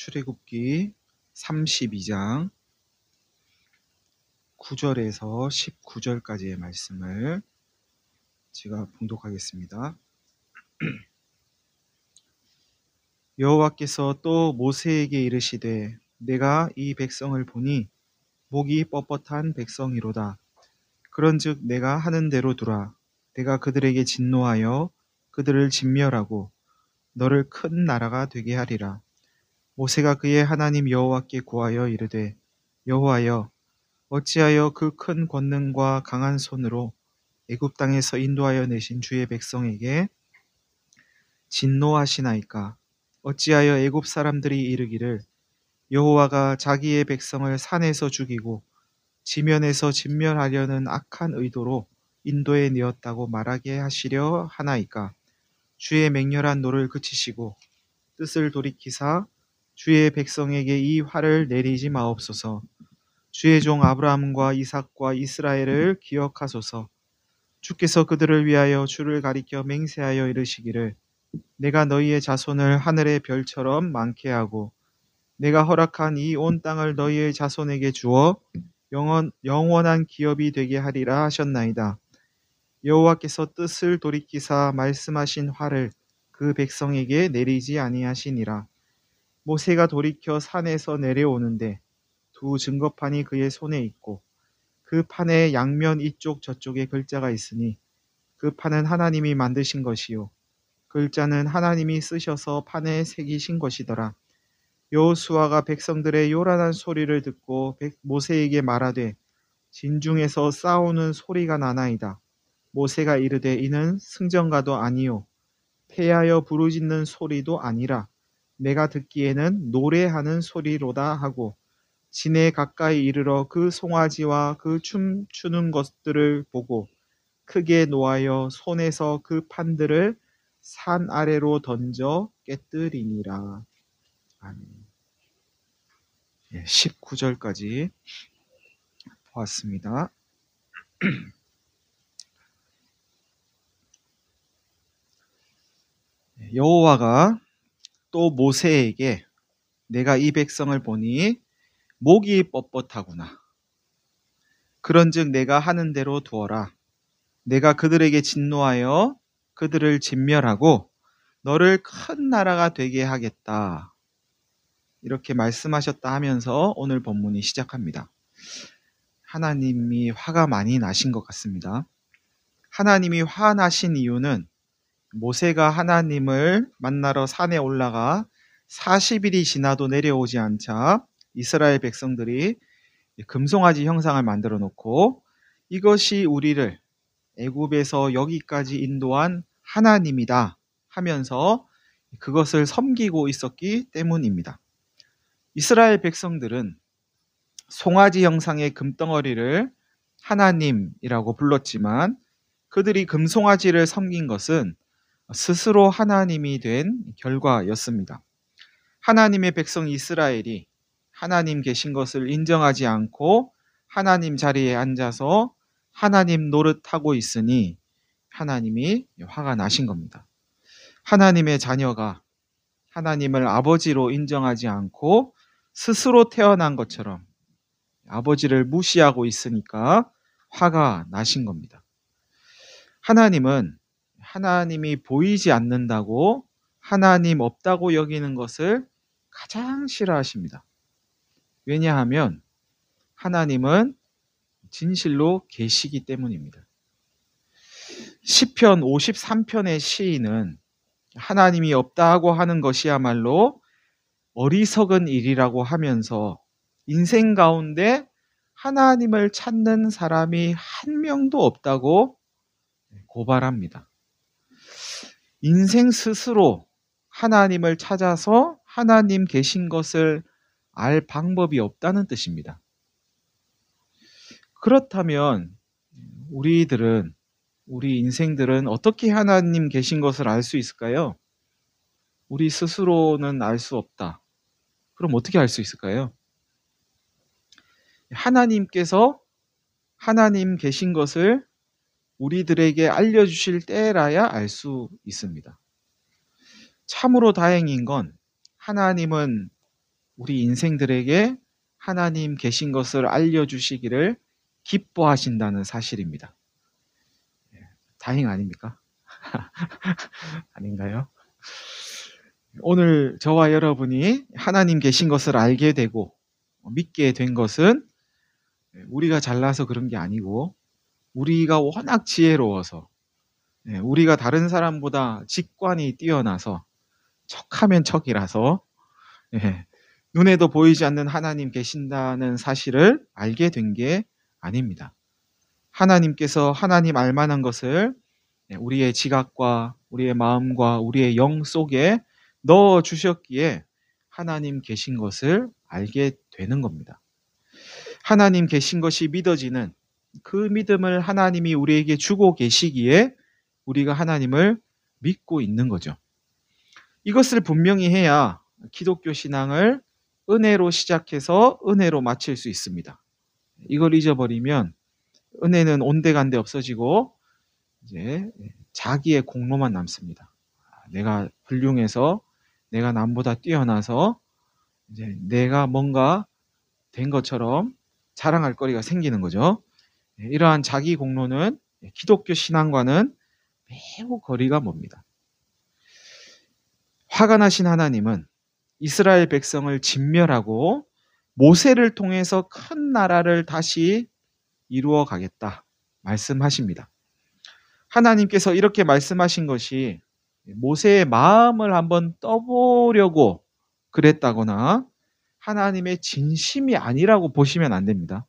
출애굽기 32장 9절에서 19절까지의 말씀을 제가 봉독하겠습니다. 여호와께서 또 모세에게 이르시되 내가 이 백성을 보니 목이 뻣뻣한 백성이로다. 그런즉 내가 하는 대로 두라. 내가 그들에게 진노하여 그들을 진멸하고 너를 큰 나라가 되게 하리라. 모세가 그의 하나님 여호와께 구하여 이르되 여호와여 어찌하여 그 큰 권능과 강한 손으로 애굽 땅에서 인도하여 내신 주의 백성에게 진노하시나이까? 어찌하여 애굽 사람들이 이르기를 여호와가 자기의 백성을 산에서 죽이고 지면에서 진멸하려는 악한 의도로 인도해 내었다고 말하게 하시려 하나이까? 주의 맹렬한 노를 그치시고 뜻을 돌이키사 주의 백성에게 이 화를 내리지 마옵소서. 주의 종 아브라함과 이삭과 이스라엘을 기억하소서. 주께서 그들을 위하여 주를 가리켜 맹세하여 이르시기를 내가 너희의 자손을 하늘의 별처럼 많게 하고 내가 허락한 이 온 땅을 너희의 자손에게 주어 영원한 기업이 되게 하리라 하셨나이다. 여호와께서 뜻을 돌이키사 말씀하신 화를 그 백성에게 내리지 아니하시니라. 모세가 돌이켜 산에서 내려오는데 두 증거판이 그의 손에 있고 그 판의 양면 이쪽 저쪽에 글자가 있으니 그 판은 하나님이 만드신 것이요 글자는 하나님이 쓰셔서 판에 새기신 것이더라. 여호수아가 백성들의 요란한 소리를 듣고 모세에게 말하되 진중에서 싸우는 소리가 나나이다. 모세가 이르되 이는 승전가도 아니요 패하여 부르짖는 소리도 아니라 내가 듣기에는 노래하는 소리로다 하고 진에 가까이 이르러 그 송아지와 그 춤추는 것들을 보고 크게 노하여 손에서 그 판들을 산 아래로 던져 깨뜨리니라. 아멘. 19절까지 보았습니다. 여호와가 또 모세에게 내가 이 백성을 보니 목이 뻣뻣하구나. 그런즉 내가 하는 대로 두어라. 내가 그들에게 진노하여 그들을 진멸하고 너를 큰 나라가 되게 하겠다. 이렇게 말씀하셨다 하면서 오늘 본문이 시작합니다. 하나님이 화가 많이 나신 것 같습니다. 하나님이 화나신 이유는 모세가 하나님을 만나러 산에 올라가 40일이 지나도 내려오지 않자 이스라엘 백성들이 금송아지 형상을 만들어 놓고 이것이 우리를 애굽에서 여기까지 인도한 하나님이다 하면서 그것을 섬기고 있었기 때문입니다. 이스라엘 백성들은 송아지 형상의 금덩어리를 하나님이라고 불렀지만 그들이 금송아지를 섬긴 것은 스스로 하나님이 된 결과였습니다. 하나님의 백성 이스라엘이 하나님 계신 것을 인정하지 않고 하나님 자리에 앉아서 하나님 노릇하고 있으니 하나님이 화가 나신 겁니다. 하나님의 자녀가 하나님을 아버지로 인정하지 않고 스스로 태어난 것처럼 아버지를 무시하고 있으니까 화가 나신 겁니다. 하나님은 하나님이 보이지 않는다고 하나님 없다고 여기는 것을 가장 싫어하십니다. 왜냐하면 하나님은 진실로 계시기 때문입니다. 시편 53편의 시인은 하나님이 없다고 하는 것이야말로 어리석은 일이라고 하면서 인생 가운데 하나님을 찾는 사람이 한 명도 없다고 고발합니다. 인생 스스로 하나님을 찾아서 하나님 계신 것을 알 방법이 없다는 뜻입니다. 그렇다면 우리 인생들은 어떻게 하나님 계신 것을 알 수 있을까요? 우리 스스로는 알 수 없다. 그럼 어떻게 알 수 있을까요? 하나님께서 하나님 계신 것을 우리들에게 알려주실 때라야 알 수 있습니다. 참으로 다행인 건 하나님은 우리 인생들에게 하나님 계신 것을 알려주시기를 기뻐하신다는 사실입니다. 다행 아닙니까? 아닌가요? 오늘 저와 여러분이 하나님 계신 것을 알게 되고 믿게 된 것은 우리가 잘나서 그런 게 아니고 우리가 워낙 지혜로워서 우리가 다른 사람보다 직관이 뛰어나서 척하면 척이라서 눈에도 보이지 않는 하나님 계신다는 사실을 알게 된 게 아닙니다. 하나님께서 하나님 알만한 것을 우리의 지각과 우리의 마음과 우리의 영 속에 넣어 주셨기에 하나님 계신 것을 알게 되는 겁니다. 하나님 계신 것이 믿어지는 그 믿음을 하나님이 우리에게 주고 계시기에 우리가 하나님을 믿고 있는 거죠. 이것을 분명히 해야 기독교 신앙을 은혜로 시작해서 은혜로 마칠 수 있습니다. 이걸 잊어버리면 은혜는 온데간데 없어지고 이제 자기의 공로만 남습니다. 내가 훌륭해서 내가 남보다 뛰어나서 이제 내가 뭔가 된 것처럼 자랑할 거리가 생기는 거죠. 이러한 자기 공로는 기독교 신앙과는 매우 거리가 멉니다. 화가 나신 하나님은 이스라엘 백성을 진멸하고 모세를 통해서 큰 나라를 다시 이루어 가겠다 말씀하십니다. 하나님께서 이렇게 말씀하신 것이 모세의 마음을 한번 떠보려고 그랬다거나 하나님의 진심이 아니라고 보시면 안 됩니다.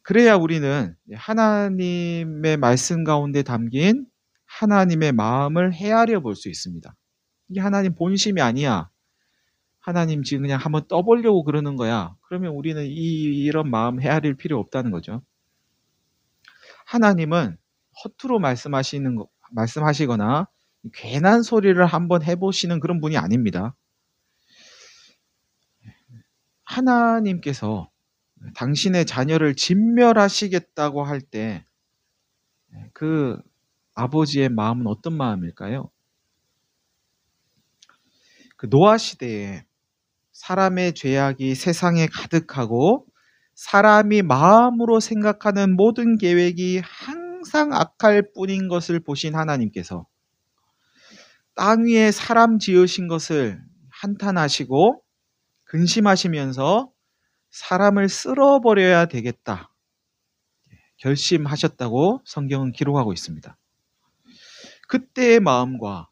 그래야 우리는 하나님의 말씀 가운데 담긴 하나님의 마음을 헤아려 볼 수 있습니다. 이게 하나님 본심이 아니야. 하나님 지금 그냥 한번 떠보려고 그러는 거야. 그러면 우리는 이런 마음 헤아릴 필요 없다는 거죠. 하나님은 허투루 말씀하시거나 괜한 소리를 한번 해보시는 그런 분이 아닙니다. 하나님께서 당신의 자녀를 진멸하시겠다고 할 때 그 아버지의 마음은 어떤 마음일까요? 그 노아 시대에 사람의 죄악이 세상에 가득하고 사람이 마음으로 생각하는 모든 계획이 항상 악할 뿐인 것을 보신 하나님께서 땅 위에 사람 지으신 것을 한탄하시고 근심하시면서 사람을 쓸어버려야 되겠다 결심하셨다고 성경은 기록하고 있습니다. 그때의 마음과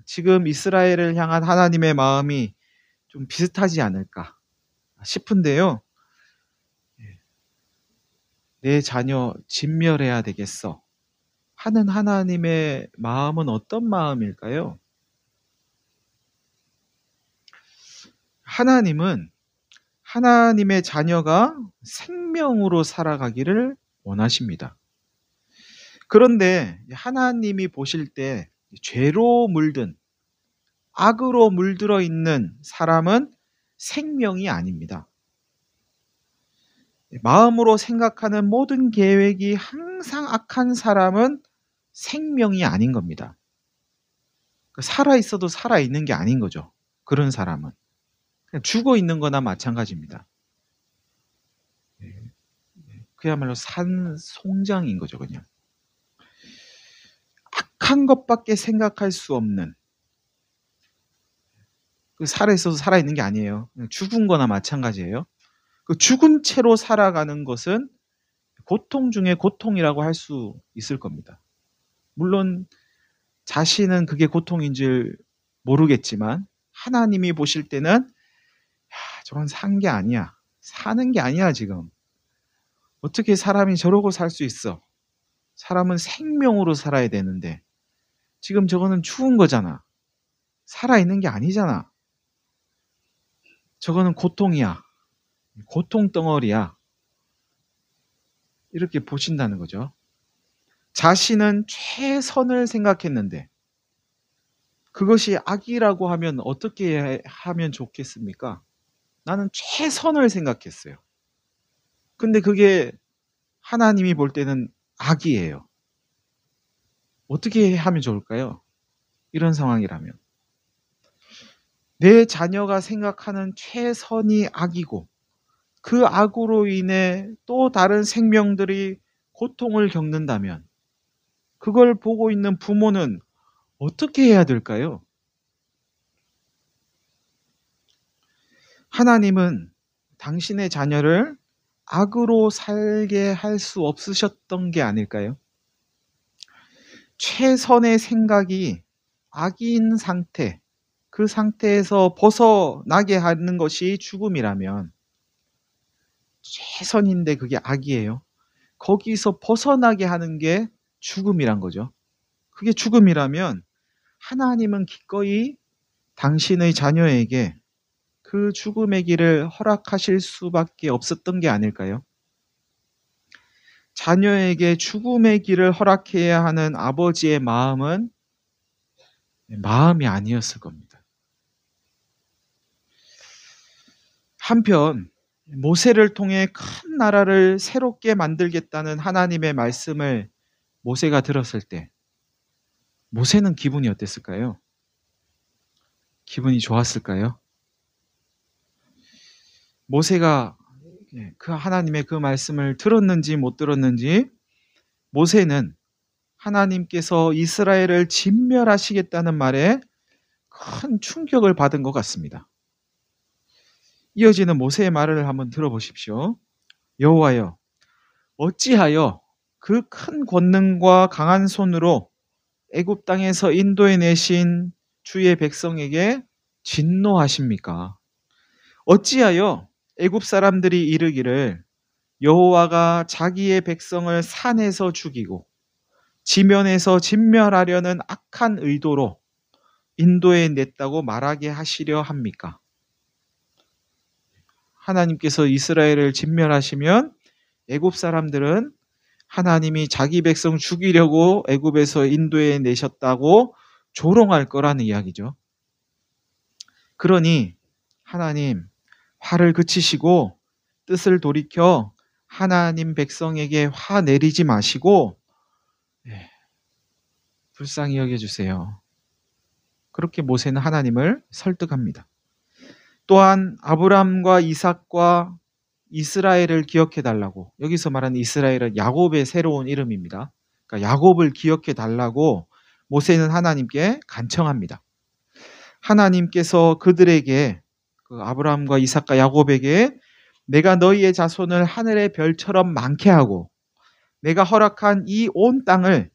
지금 이스라엘을 향한 하나님의 마음이 좀 비슷하지 않을까 싶은데요. 내 자녀 진멸해야 되겠어 하는 하나님의 마음은 어떤 마음일까요? 하나님은 하나님의 자녀가 생명으로 살아가기를 원하십니다. 그런데 하나님이 보실 때 죄로 물든 악으로 물들어 있는 사람은 생명이 아닙니다. 마음으로 생각하는 모든 계획이 항상 악한 사람은 생명이 아닌 겁니다. 살아있어도 살아있는 게 아닌 거죠. 그런 사람은. 그냥 죽어 있는 거나 마찬가지입니다. 그야말로 산송장인 거죠, 그냥. 악한 것밖에 생각할 수 없는, 살아있어도 살아있는 게 아니에요. 그냥 죽은 거나 마찬가지예요. 그 죽은 채로 살아가는 것은 고통 중에 고통이라고 할 수 있을 겁니다. 물론 자신은 그게 고통인 줄 모르겠지만 하나님이 보실 때는 저건 산 게 아니야. 사는 게 아니야 지금. 어떻게 사람이 저러고 살 수 있어. 사람은 생명으로 살아야 되는데 지금 저거는 죽은 거잖아. 살아있는 게 아니잖아. 저거는 고통이야. 고통 덩어리야. 이렇게 보신다는 거죠. 자신은 최선을 생각했는데 그것이 악이라고 하면 어떻게 하면 좋겠습니까? 나는 최선을 생각했어요. 근데 그게 하나님이 볼 때는 악이에요. 어떻게 하면 좋을까요? 이런 상황이라면. 내 자녀가 생각하는 최선이 악이고 그 악으로 인해 또 다른 생명들이 고통을 겪는다면 그걸 보고 있는 부모는 어떻게 해야 될까요? 하나님은 당신의 자녀를 악으로 살게 할 수 없으셨던 게 아닐까요? 최선의 생각이 악인 상태, 그 상태에서 벗어나게 하는 것이 죽음이라면 최선인데 그게 악이에요. 거기서 벗어나게 하는 게 죽음이란 거죠. 그게 죽음이라면 하나님은 기꺼이 당신의 자녀에게 그 죽음의 길을 허락하실 수밖에 없었던 게 아닐까요? 자녀에게 죽음의 길을 허락해야 하는 아버지의 마음은 마음이 아니었을 겁니다. 한편 모세를 통해 큰 나라를 새롭게 만들겠다는 하나님의 말씀을 모세가 들었을 때 모세는 기분이 어땠을까요? 기분이 좋았을까요? 모세가 그 하나님의 그 말씀을 들었는지 못 들었는지 모세는 하나님께서 이스라엘을 진멸하시겠다는 말에 큰 충격을 받은 것 같습니다. 이어지는 모세의 말을 한번 들어보십시오. 여호와여, 어찌하여 그 큰 권능과 강한 손으로 애굽 땅에서 인도해 내신 주의 백성에게 진노하십니까? 어찌하여 애굽 사람들이 이르기를 여호와가 자기의 백성을 산에서 죽이고 지면에서 진멸하려는 악한 의도로 인도해 냈다고 말하게 하시려 합니까? 하나님께서 이스라엘을 진멸하시면 애굽 사람들은 하나님이 자기 백성 죽이려고 애굽에서 인도해 내셨다고 조롱할 거라는 이야기죠. 그러니 하나님 화를 그치시고 뜻을 돌이켜 하나님 백성에게 화 내리지 마시고 불쌍히 여겨주세요. 그렇게 모세는 하나님을 설득합니다. 또한 아브람과 이삭과 이스라엘을 기억해 달라고, 여기서 말하는 이스라엘은 야곱의 새로운 이름입니다. 그러니까 야곱을 기억해 달라고 모세는 하나님께 간청합니다. 하나님께서 그들에게, 그 아브라함과 이삭과 야곱에게 내가 너희의 자손을 하늘의 별처럼 많게 하고 내가 허락한 이 온 땅을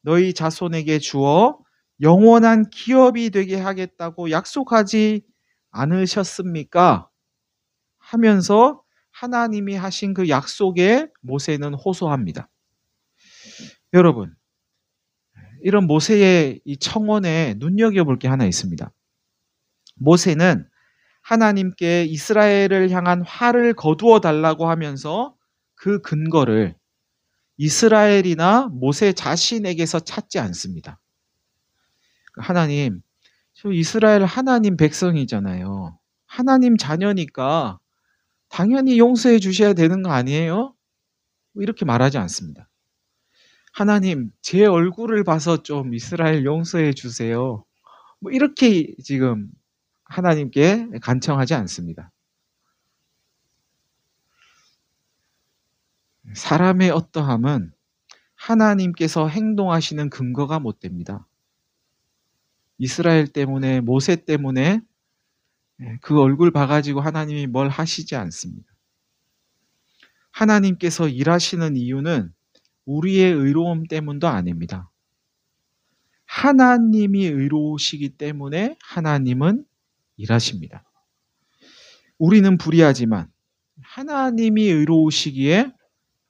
너희 자손에게 주어 영원한 기업이 되게 하겠다고 약속하지 않으셨습니까? 하면서 하나님이 하신 그 약속에 모세는 호소합니다. 여러분, 이런 모세의 이 청원에 눈여겨볼 게 하나 있습니다. 모세는 하나님께 이스라엘을 향한 화를 거두어 달라고 하면서 그 근거를 이스라엘이나 모세 자신에게서 찾지 않습니다. 하나님, 저 이스라엘 하나님 백성이잖아요. 하나님 자녀니까 당연히 용서해 주셔야 되는 거 아니에요? 이렇게 말하지 않습니다. 하나님, 제 얼굴을 봐서 좀 이스라엘 용서해 주세요. 이렇게 지금 하나님께 간청하지 않습니다. 사람의 어떠함은 하나님께서 행동하시는 근거가 못 됩니다. 이스라엘 때문에, 모세 때문에 그 얼굴 봐가지고 하나님이 뭘 하시지 않습니다. 하나님께서 일하시는 이유는 우리의 의로움 때문도 아닙니다. 하나님이 의로우시기 때문에 하나님은 일하십니다. 우리는 불의하지만 하나님이 의로우시기에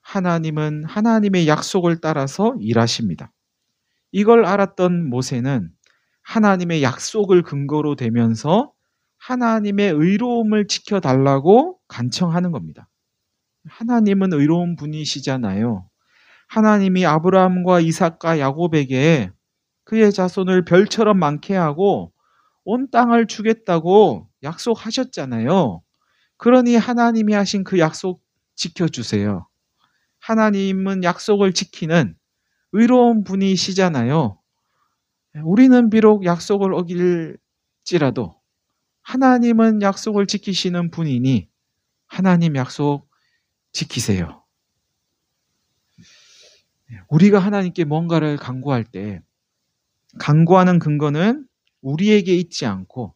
하나님은 하나님의 약속을 따라서 일하십니다. 이걸 알았던 모세는 하나님의 약속을 근거로 대면서 하나님의 의로움을 지켜달라고 간청하는 겁니다. 하나님은 의로운 분이시잖아요. 하나님이 아브라함과 이삭과 야곱에게 그의 자손을 별처럼 많게 하고 온 땅을 주겠다고 약속하셨잖아요. 그러니 하나님이 하신 그 약속 지켜주세요. 하나님은 약속을 지키는 의로운 분이시잖아요. 우리는 비록 약속을 어길지라도 하나님은 약속을 지키시는 분이니 하나님 약속 지키세요. 우리가 하나님께 뭔가를 간구할 때 간구하는 근거는 우리에게 있지 않고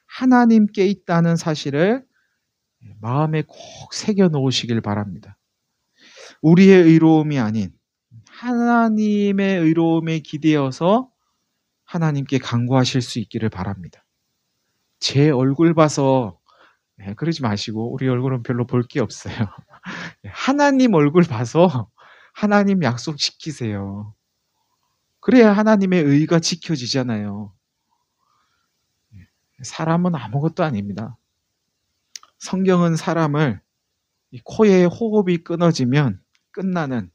하나님께 있다는 사실을 마음에 꼭 새겨 놓으시길 바랍니다. 우리의 의로움이 아닌 하나님의 의로움에 기대어서 하나님께 간구하실 수 있기를 바랍니다. 제 얼굴 봐서 그러지 마시고, 우리 얼굴은 별로 볼 게 없어요. 하나님 얼굴 봐서 하나님 약속 지키세요. 그래야 하나님의 의가 지켜지잖아요. 사람은 아무것도 아닙니다. 성경은 사람을 코에 호흡이 끊어지면 끝나는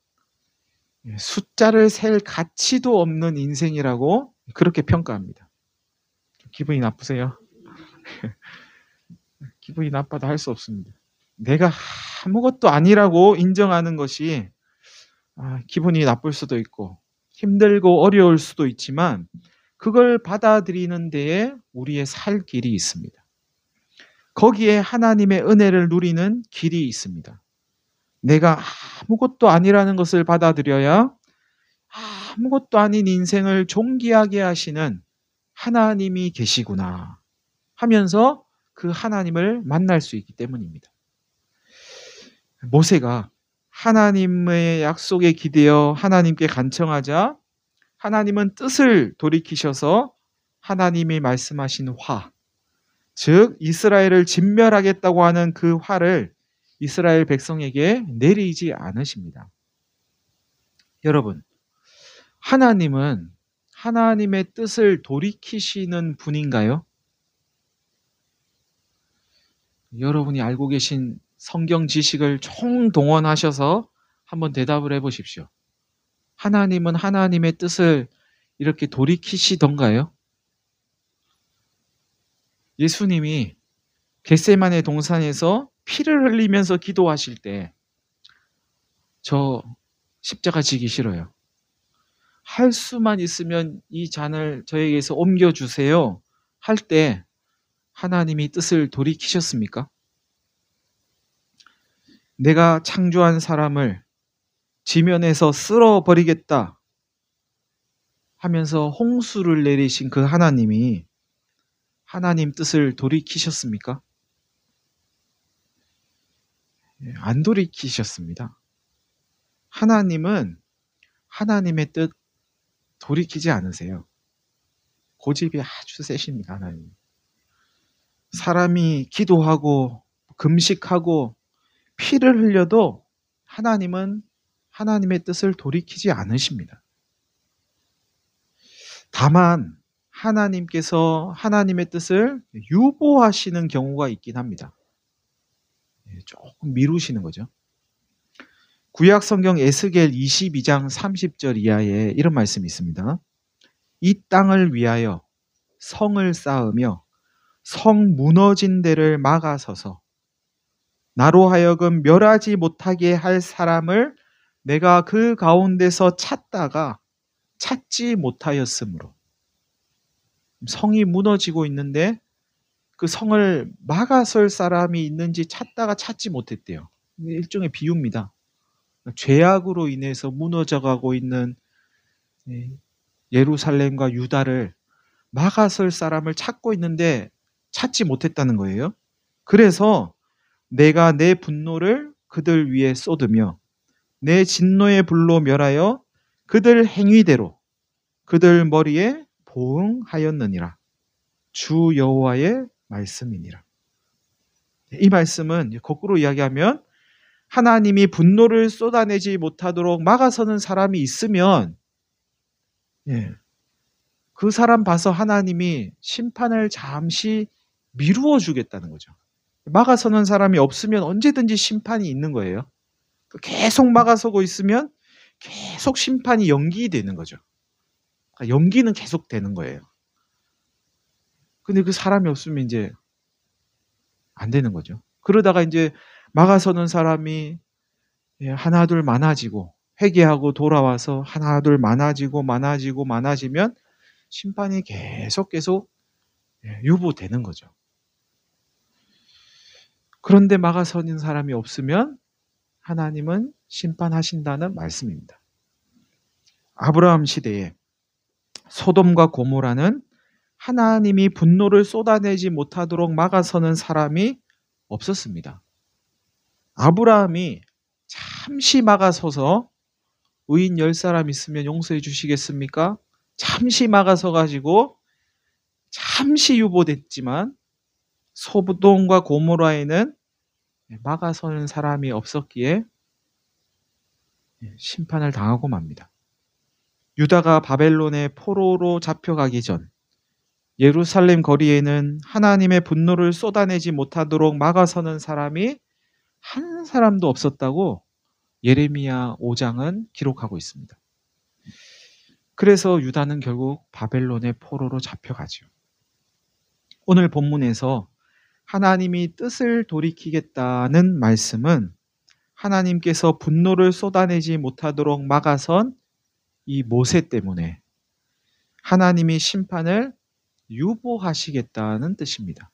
숫자를 셀 가치도 없는 인생이라고 그렇게 평가합니다. 기분이 나쁘세요? 기분이 나빠도 할 수 없습니다. 내가 아무것도 아니라고 인정하는 것이 기분이 나쁠 수도 있고 힘들고 어려울 수도 있지만 그걸 받아들이는 데에 우리의 살 길이 있습니다. 거기에 하나님의 은혜를 누리는 길이 있습니다. 내가 아무것도 아니라는 것을 받아들여야 아무것도 아닌 인생을 존귀하게 하시는 하나님이 계시구나 하면서 그 하나님을 만날 수 있기 때문입니다. 모세가 하나님의 약속에 기대어 하나님께 간청하자 하나님은 뜻을 돌이키셔서 하나님이 말씀하신 화, 즉 이스라엘을 진멸하겠다고 하는 그 화를 이스라엘 백성에게 내리지 않으십니다. 여러분, 하나님은 하나님의 뜻을 돌이키시는 분인가요? 여러분이 알고 계신 성경 지식을 총동원하셔서 한번 대답을 해보십시오. 하나님은 하나님의 뜻을 이렇게 돌이키시던가요? 예수님이 겟세마네 동산에서 피를 흘리면서 기도하실 때 저 십자가 지기 싫어요. 할 수만 있으면 이 잔을 저에게서 옮겨주세요. 할 때 하나님이 뜻을 돌이키셨습니까? 내가 창조한 사람을 지면에서 쓸어버리겠다 하면서 홍수를 내리신 그 하나님이 하나님 뜻을 돌이키셨습니까? 안 돌이키셨습니다. 하나님은 하나님의 뜻 돌이키지 않으세요. 고집이 아주 세십니다. 하나님. 사람이 기도하고 금식하고 피를 흘려도 하나님은 하나님의 뜻을 돌이키지 않으십니다. 다만 하나님께서 하나님의 뜻을 유보하시는 경우가 있긴 합니다. 조금 미루시는 거죠. 구약 성경 에스겔 22장 30절 이하에 이런 말씀이 있습니다. 이 땅을 위하여 성을 쌓으며 성 무너진 데를 막아서서 나로 하여금 멸하지 못하게 할 사람을 내가 그 가운데서 찾다가 찾지 못하였으므로, 성이 무너지고 있는데 그 성을 막아설 사람이 있는지 찾다가 찾지 못했대요. 일종의 비유입니다. 죄악으로 인해서 무너져가고 있는 예루살렘과 유다를 막아설 사람을 찾고 있는데 찾지 못했다는 거예요. 그래서 내가 내 분노를 그들 위에 쏟으며 내 진노의 불로 멸하여 그들 행위대로 그들 머리에 보응하였느니라. 주 여호와의 말씀이니라. 이 말씀은 거꾸로 이야기하면 하나님이 분노를 쏟아내지 못하도록 막아서는 사람이 있으면 그 사람 봐서 하나님이 심판을 잠시 미루어 주겠다는 거죠. 막아서는 사람이 없으면 언제든지 심판이 있는 거예요. 계속 막아서고 있으면 계속 심판이 연기되는 거죠. 연기는 계속 되는 거예요. 근데 그 사람이 없으면 이제 안 되는 거죠. 그러다가 이제 막아서는 사람이 하나둘 많아지고 회개하고 돌아와서 하나둘 많아지면 심판이 계속 유보되는 거죠. 그런데 막아서는 사람이 없으면 하나님은 심판하신다는 말씀입니다. 아브라함 시대에 소돔과 고모라는 하나님이 분노를 쏟아내지 못하도록 막아서는 사람이 없었습니다. 아브라함이 잠시 막아서서 의인 10사람 있으면 용서해 주시겠습니까? 잠시 막아서 가지고 잠시 유보됐지만 소돔과 고모라에는 막아서는 사람이 없었기에 심판을 당하고 맙니다. 유다가 바벨론의 포로로 잡혀가기 전 예루살렘 거리에는 하나님의 분노를 쏟아내지 못하도록 막아서는 사람이 한 사람도 없었다고 예레미야 5장은 기록하고 있습니다. 그래서 유다는 결국 바벨론의 포로로 잡혀가죠. 오늘 본문에서 하나님이 뜻을 돌이키겠다는 말씀은 하나님께서 분노를 쏟아내지 못하도록 막아선 이 모세 때문에 하나님이 심판을 유보하시겠다는 뜻입니다.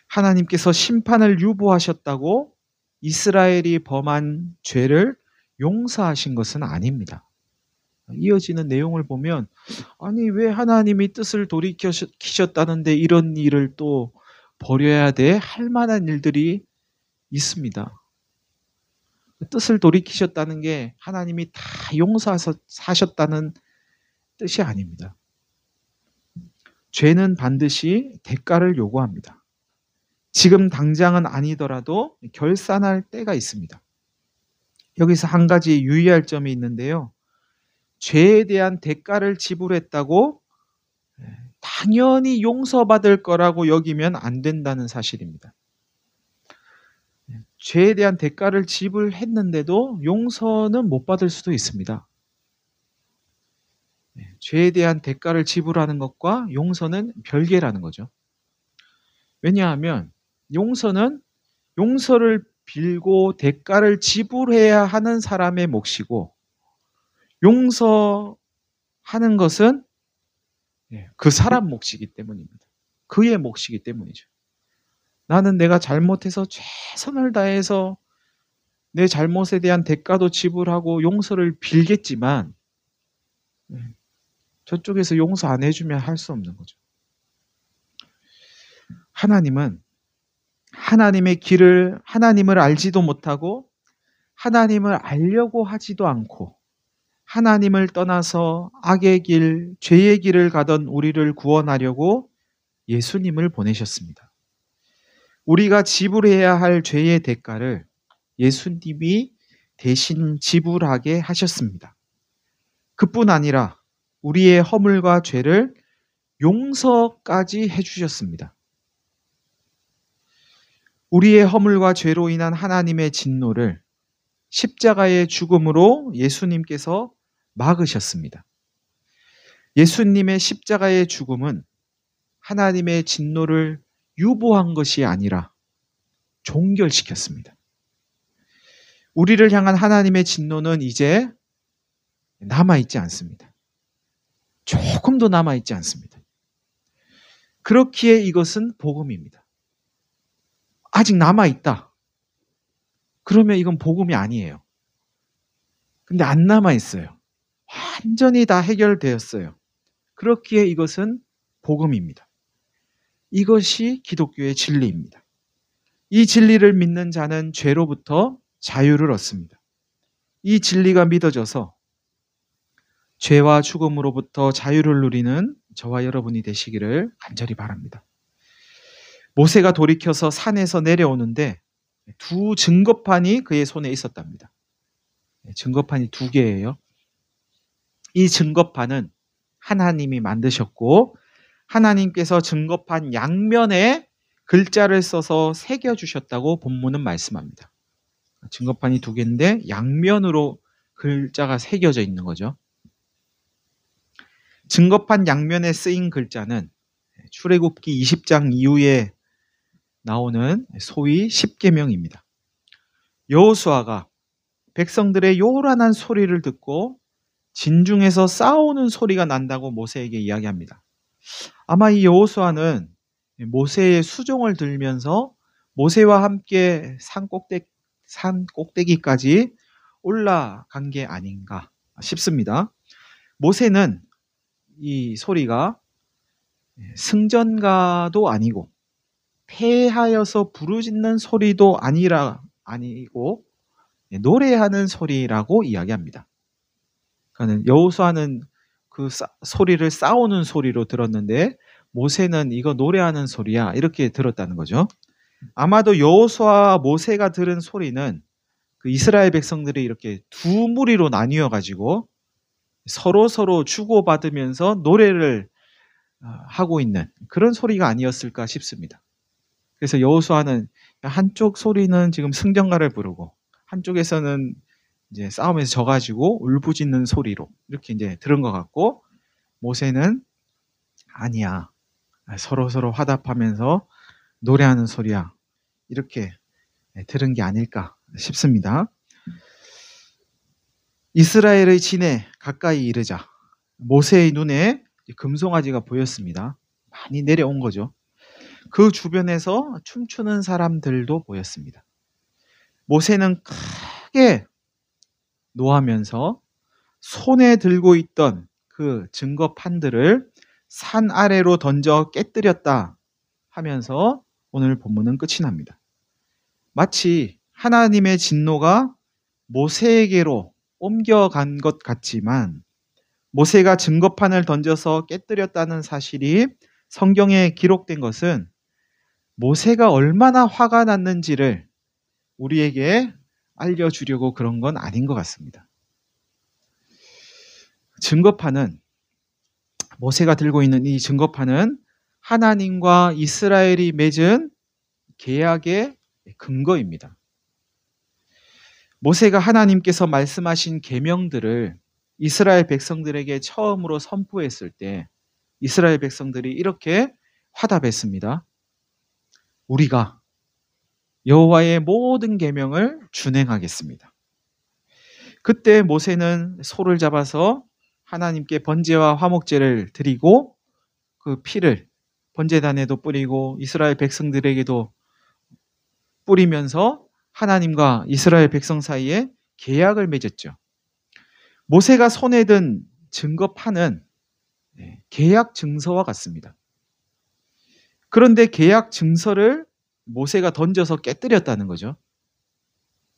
하나님께서 심판을 유보하셨다고 이스라엘이 범한 죄를 용서하신 것은 아닙니다. 이어지는 내용을 보면 아니 왜 하나님이 뜻을 돌이키셨다는데 이런 일을 또 버려야 돼? 할 만한 일들이 있습니다. 뜻을 돌이키셨다는 게 하나님이 다 용서하셨다는 뜻이 아닙니다. 죄는 반드시 대가를 요구합니다. 지금 당장은 아니더라도 결산할 때가 있습니다. 여기서 한 가지 유의할 점이 있는데요. 죄에 대한 대가를 지불했다고 당연히 용서받을 거라고 여기면 안 된다는 사실입니다. 죄에 대한 대가를 지불했는데도 용서는 못 받을 수도 있습니다. 죄에 대한 대가를 지불하는 것과 용서는 별개라는 거죠. 왜냐하면 용서는 용서를 빌고 대가를 지불해야 하는 사람의 몫이고 용서하는 것은 그 사람 몫이기 때문입니다. 그의 몫이기 때문이죠. 나는 내가 잘못해서 최선을 다해서 내 잘못에 대한 대가도 지불하고 용서를 빌겠지만 저쪽에서 용서 안 해주면 할 수 없는 거죠. 하나님은 하나님의 길을 하나님을 알지도 못하고 하나님을 알려고 하지도 않고 하나님을 떠나서 악의 길, 죄의 길을 가던 우리를 구원하려고 예수님을 보내셨습니다. 우리가 지불해야 할 죄의 대가를 예수님이 대신 지불하게 하셨습니다. 그뿐 아니라 우리의 허물과 죄를 용서까지 해주셨습니다. 우리의 허물과 죄로 인한 하나님의 진노를 십자가의 죽음으로 예수님께서 막으셨습니다. 예수님의 십자가의 죽음은 하나님의 진노를 유보한 것이 아니라 종결시켰습니다. 우리를 향한 하나님의 진노는 이제 남아있지 않습니다. 조금도 남아있지 않습니다. 그렇기에 이것은 복음입니다. 아직 남아있다. 그러면 이건 복음이 아니에요. 근데 안 남아있어요. 완전히 다 해결되었어요. 그렇기에 이것은 복음입니다. 이것이 기독교의 진리입니다. 이 진리를 믿는 자는 죄로부터 자유를 얻습니다. 이 진리가 믿어져서 죄와 죽음으로부터 자유를 누리는 저와 여러분이 되시기를 간절히 바랍니다. 모세가 돌이켜서 산에서 내려오는데 두 증거판이 그의 손에 있었답니다. 증거판이 2개예요. 이 증거판은 하나님이 만드셨고 하나님께서 증거판 양면에 글자를 써서 새겨주셨다고 본문은 말씀합니다. 증거판이 2개인데 양면으로 글자가 새겨져 있는 거죠. 증거판 양면에 쓰인 글자는 출애굽기 20장 이후에 나오는 소위 십계명입니다. 여호수아가 백성들의 요란한 소리를 듣고 진중에서 싸우는 소리가 난다고 모세에게 이야기합니다. 아마 이 여호수아는 모세의 수종을 들면서 모세와 함께 산 꼭대기까지 올라간 게 아닌가 싶습니다. 모세는 이 소리가 승전가도 아니고 패하여서 부르짖는 소리도 아니고 노래하는 소리라고 이야기합니다. 그러니까 여호수아는 그 소리를 싸우는 소리로 들었는데 모세는 이거 노래하는 소리야 이렇게 들었다는 거죠. 아마도 여호수아와 모세가 들은 소리는 그 이스라엘 백성들이 이렇게 두 무리로 나뉘어 가지고 서로 주고받으면서 노래를 하고 있는 그런 소리가 아니었을까 싶습니다. 그래서 여호수아는 한쪽 소리는 지금 승전가를 부르고 한쪽에서는 이제 싸움에서 져가지고 울부짖는 소리로 이렇게 이제 들은 것 같고, 모세는 아니야, 서로 화답하면서 노래하는 소리야 이렇게 들은 게 아닐까 싶습니다. 이스라엘의 진에 가까이 이르자 모세의 눈에 금송아지가 보였습니다. 많이 내려온 거죠. 그 주변에서 춤추는 사람들도 보였습니다. 모세는 크게 노하면서 손에 들고 있던 그 증거판들을 산 아래로 던져 깨뜨렸다 하면서 오늘 본문은 끝이 납니다. 마치 하나님의 진노가 모세에게로 옮겨간 것 같지만 모세가 증거판을 던져서 깨뜨렸다는 사실이 성경에 기록된 것은 모세가 얼마나 화가 났는지를 우리에게 알려주려고 그런 건 아닌 것 같습니다. 증거판은, 모세가 들고 있는 이 증거판은 하나님과 이스라엘이 맺은 계약의 근거입니다. 모세가 하나님께서 말씀하신 계명들을 이스라엘 백성들에게 처음으로 선포했을 때 이스라엘 백성들이 이렇게 화답했습니다. 우리가 여호와의 모든 계명을 준행하겠습니다. 그때 모세는 소를 잡아서 하나님께 번제와 화목제를 드리고 그 피를 번제단에도 뿌리고 이스라엘 백성들에게도 뿌리면서 하나님과 이스라엘 백성 사이에 계약을 맺었죠. 모세가 손에 든 증거판은 계약 증서와 같습니다. 그런데 계약 증서를 모세가 던져서 깨뜨렸다는 거죠.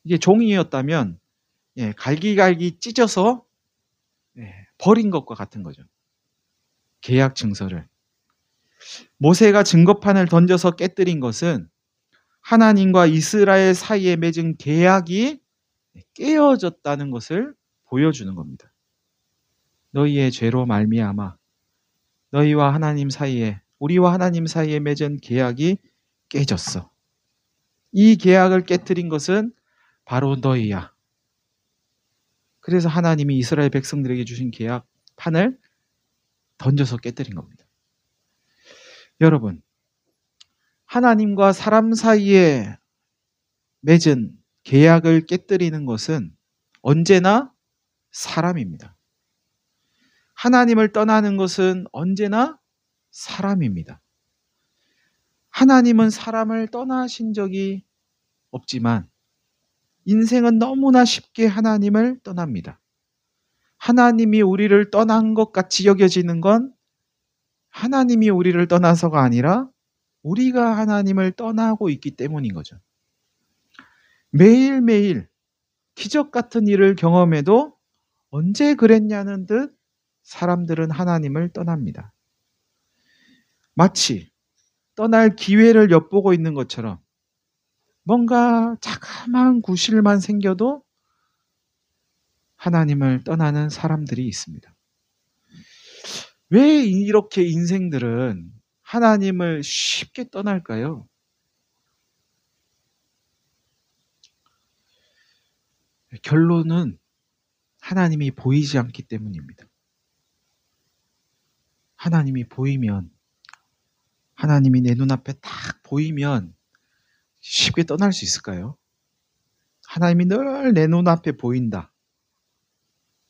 이게 종이였다면 갈기갈기 찢어서 버린 것과 같은 거죠. 계약 증서를. 모세가 증거판을 던져서 깨뜨린 것은 하나님과 이스라엘 사이에 맺은 계약이 깨어졌다는 것을 보여주는 겁니다. 너희의 죄로 말미암아 너희와 하나님 사이에, 우리와 하나님 사이에 맺은 계약이 깨졌어. 이 계약을 깨뜨린 것은 바로 너희야. 그래서 하나님이 이스라엘 백성들에게 주신 계약판을 던져서 깨뜨린 겁니다. 여러분, 하나님과 사람 사이에 맺은 계약을 깨뜨리는 것은 언제나 사람입니다. 하나님을 떠나는 것은 언제나 사람입니다. 하나님은 사람을 떠나신 적이 없지만 인생은 너무나 쉽게 하나님을 떠납니다. 하나님이 우리를 떠난 것 같이 여겨지는 건 하나님이 우리를 떠나서가 아니라 우리가 하나님을 떠나고 있기 때문인 거죠. 매일매일 기적 같은 일을 경험해도 언제 그랬냐는 듯 사람들은 하나님을 떠납니다. 마치 떠날 기회를 엿보고 있는 것처럼 뭔가 자그마한 구실만 생겨도 하나님을 떠나는 사람들이 있습니다. 왜 이렇게 인생들은 하나님을 쉽게 떠날까요? 결론은 하나님이 보이지 않기 때문입니다. 하나님이 보이면, 하나님이 내 눈앞에 딱 보이면 쉽게 떠날 수 있을까요? 하나님이 늘 내 눈앞에 보인다.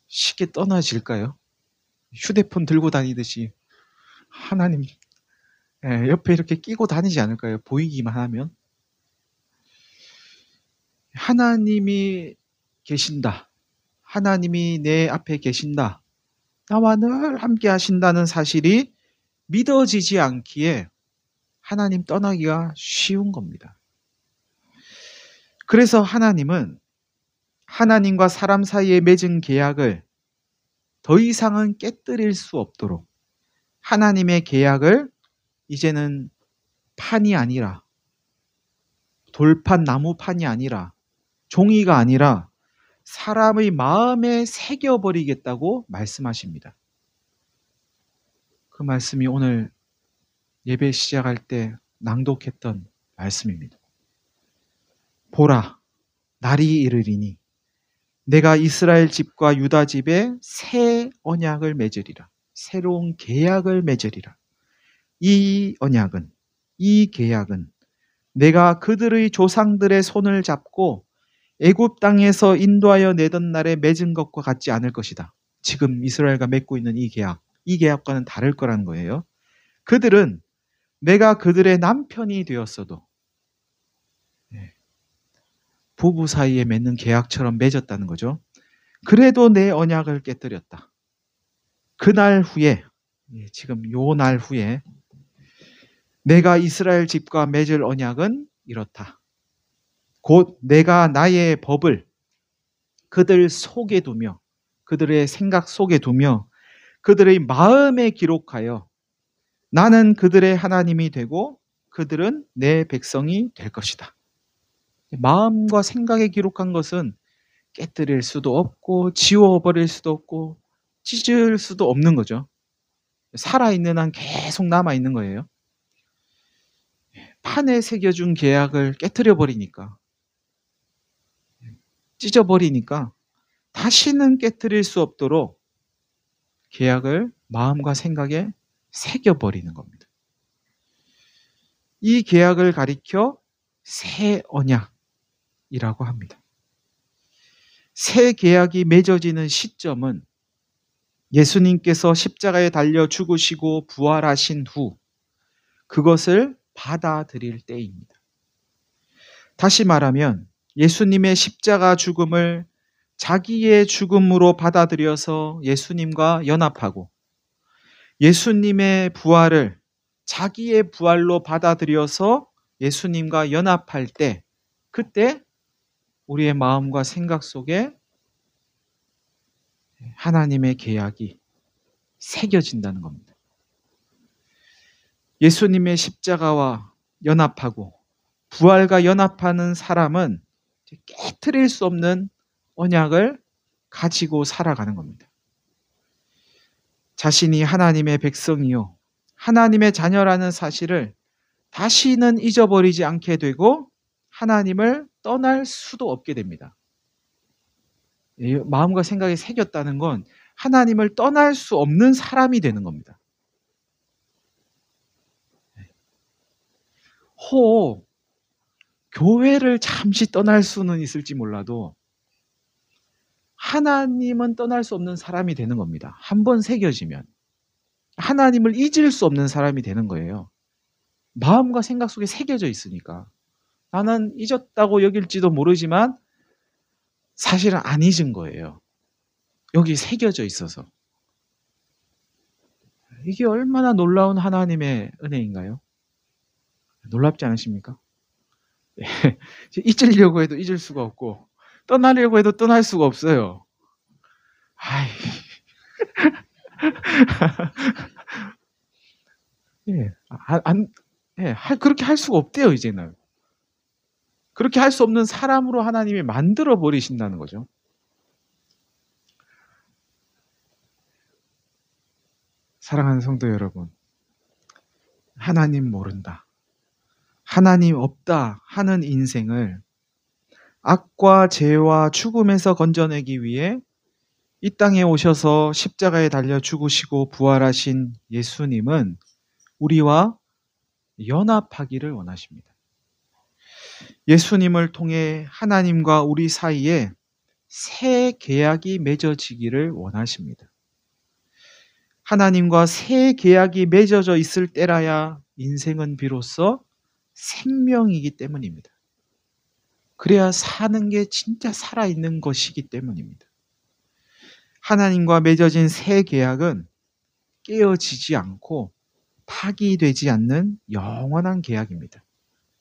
쉽게 떠나질까요? 휴대폰 들고 다니듯이 하나님 옆에 이렇게 끼고 다니지 않을까요? 보이기만 하면. 하나님이 계신다. 하나님이 내 앞에 계신다. 나와 늘 함께 하신다는 사실이 믿어지지 않기에 하나님 떠나기가 쉬운 겁니다. 그래서 하나님은 하나님과 사람 사이에 맺은 계약을 더 이상은 깨뜨릴 수 없도록 하나님의 계약을 이제는 판이 아니라 돌판 나무판이 아니라 종이가 아니라 사람의 마음에 새겨버리겠다고 말씀하십니다. 그 말씀이 오늘 예배 시작할 때 낭독했던 말씀입니다. 보라, 날이 이르리니 내가 이스라엘 집과 유다 집에 새 언약을 맺으리라. 새로운 계약을 맺으리라. 이 언약은, 이 계약은 내가 그들의 조상들의 손을 잡고 애굽 땅에서 인도하여 내던 날에 맺은 것과 같지 않을 것이다. 지금 이스라엘과 맺고 있는 이 계약과는 다를 거라는 거예요. 그들은 내가 그들의 남편이 되었어도 부부 사이에 맺는 계약처럼 맺었다는 거죠. 그래도 내 언약을 깨뜨렸다. 그날 후에, 지금 요 날 후에 내가 이스라엘 집과 맺을 언약은 이렇다. 곧 내가 나의 법을 그들 속에 두며 그들의 생각 속에 두며 그들의 마음에 기록하여 나는 그들의 하나님이 되고 그들은 내 백성이 될 것이다. 마음과 생각에 기록한 것은 깨뜨릴 수도 없고 지워버릴 수도 없고 찢을 수도 없는 거죠. 살아있는 한 계속 남아있는 거예요. 판에 새겨준 계약을 깨뜨려버리니까, 찢어버리니까 다시는 깨뜨릴 수 없도록 계약을 마음과 생각에 새겨버리는 겁니다. 이 계약을 가리켜 새 언약이라고 합니다. 새 계약이 맺어지는 시점은 예수님께서 십자가에 달려 죽으시고 부활하신 후 그것을 받아들일 때입니다. 다시 말하면 예수님의 십자가 죽음을 자기의 죽음으로 받아들여서 예수님과 연합하고 예수님의 부활을 자기의 부활로 받아들여서 예수님과 연합할 때 그때 우리의 마음과 생각 속에 하나님의 계약이 새겨진다는 겁니다. 예수님의 십자가와 연합하고 부활과 연합하는 사람은 깨트릴 수 없는 언약을 가지고 살아가는 겁니다. 자신이 하나님의 백성이요 하나님의 자녀라는 사실을 다시는 잊어버리지 않게 되고 하나님을 떠날 수도 없게 됩니다. 마음과 생각에 새겼다는 건 하나님을 떠날 수 없는 사람이 되는 겁니다. 교회를 잠시 떠날 수는 있을지 몰라도 하나님은 떠날 수 없는 사람이 되는 겁니다. 한번 새겨지면 하나님을 잊을 수 없는 사람이 되는 거예요. 마음과 생각 속에 새겨져 있으니까 나는 잊었다고 여길지도 모르지만 사실은 안 잊은 거예요. 여기 새겨져 있어서. 이게 얼마나 놀라운 하나님의 은혜인가요? 놀랍지 않으십니까? 잊으려고 해도 잊을 수가 없고 떠나려고 해도 떠날 수가 없어요. 그렇게 할 수가 없대요, 이제는. 그렇게 할 수 없는 사람으로 하나님이 만들어 버리신다는 거죠. 사랑하는 성도 여러분, 하나님 모른다, 하나님 없다 하는 인생을 악과 죄와 죽음에서 건져내기 위해 이 땅에 오셔서 십자가에 달려 죽으시고 부활하신 예수님은 우리와 연합하기를 원하십니다. 예수님을 통해 하나님과 우리 사이에 새 계약이 맺어지기를 원하십니다. 하나님과 새 계약이 맺어져 있을 때라야 인생은 비로소 생명이기 때문입니다. 그래야 사는 게 진짜 살아있는 것이기 때문입니다. 하나님과 맺어진 새 계약은 깨어지지 않고 파기되지 않는 영원한 계약입니다.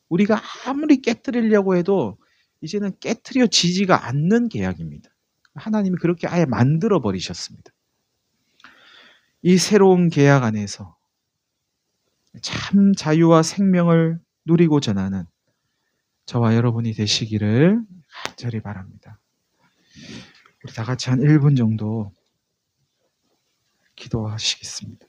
우리가 아무리 깨뜨리려고 해도 이제는 깨뜨려지지가 않는 계약입니다. 하나님이 그렇게 아예 만들어 버리셨습니다. 이 새로운 계약 안에서 참 자유와 생명을 누리고 전하는 저와 여러분이 되시기를 간절히 바랍니다. 우리 다 같이 한 1분 정도 기도하시겠습니다.